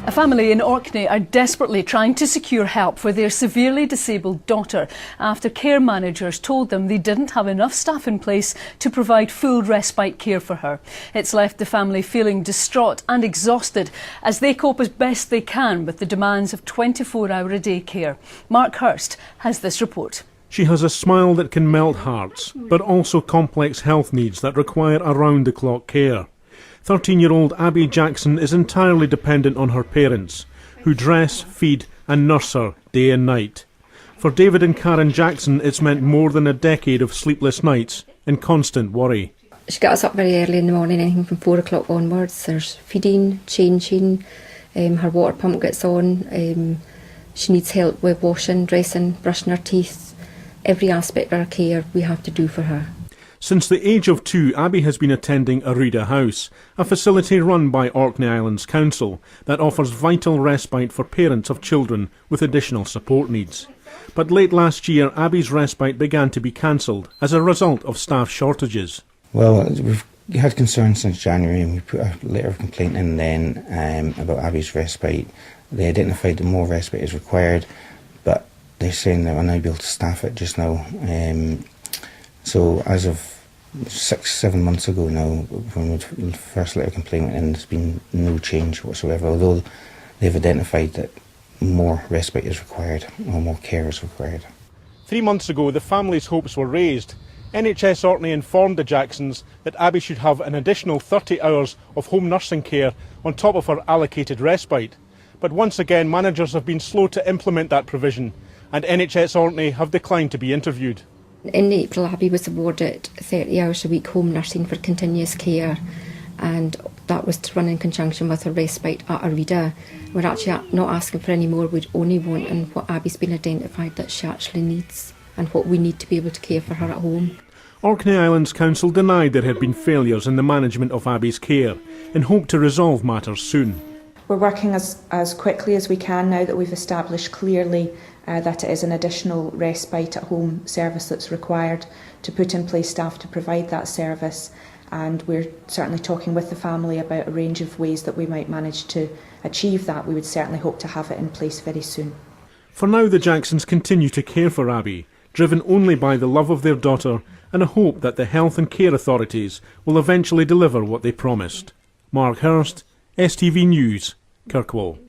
A family in Orkney are desperately trying to secure help for their severely disabled daughter after care managers told them they didn't have enough staff in place to provide full respite care for her. It's left the family feeling distraught and exhausted as they cope as best they can with the demands of 24-hour-a-day care. Mark Hirst has this report. She has a smile that can melt hearts, but also complex health needs that require around-the-clock care. 13-year-old Abby Jackson is entirely dependent on her parents, who dress, feed and nurse her day and night. For David and Karen Jackson, it's meant more than a decade of sleepless nights and constant worry. She gets us up very early in the morning, anything from 4 o'clock onwards. There's feeding, changing, her water pump gets on, she needs help with washing, dressing, brushing her teeth. Every aspect of her care we have to do for her. Since the age of 2, Abby has been attending Arida House, a facility run by Orkney Islands Council that offers vital respite for parents of children with additional support needs. But late last year, Abby's respite began to be cancelled as a result of staff shortages. Well, we've had concerns since January, and we put a letter of complaint in then about Abby's respite. They identified that more respite is required, but they're saying they're unable to staff it just now. So as of 6-7 months ago now, when the first letter of complaint went in, there's been no change whatsoever, although they've identified that more respite is required, or more care is required. 3 months ago, the family's hopes were raised. NHS Orkney informed the Jacksons that Abby should have an additional 30 hours of home nursing care on top of her allocated respite. But once again, managers have been slow to implement that provision, and NHS Orkney have declined to be interviewed. In April, Abby was awarded 30 hours a week home nursing for continuous care, and that was to run in conjunction with her respite at Arida. We're actually not asking for any more, we're only wanting what Abby's been identified that she actually needs and what we need to be able to care for her at home. Orkney Islands Council denied there had been failures in the management of Abby's care and hoped to resolve matters soon. We're working as quickly as we can now that we've established clearly that it is an additional respite at home service that's required, to put in place staff to provide that service, and we're certainly talking with the family about a range of ways that we might manage to achieve that. We would certainly hope to have it in place very soon. For now, the Jacksons continue to care for Abby, driven only by the love of their daughter and a hope that the health and care authorities will eventually deliver what they promised. Mark Hirst, STV News, Kirkwall.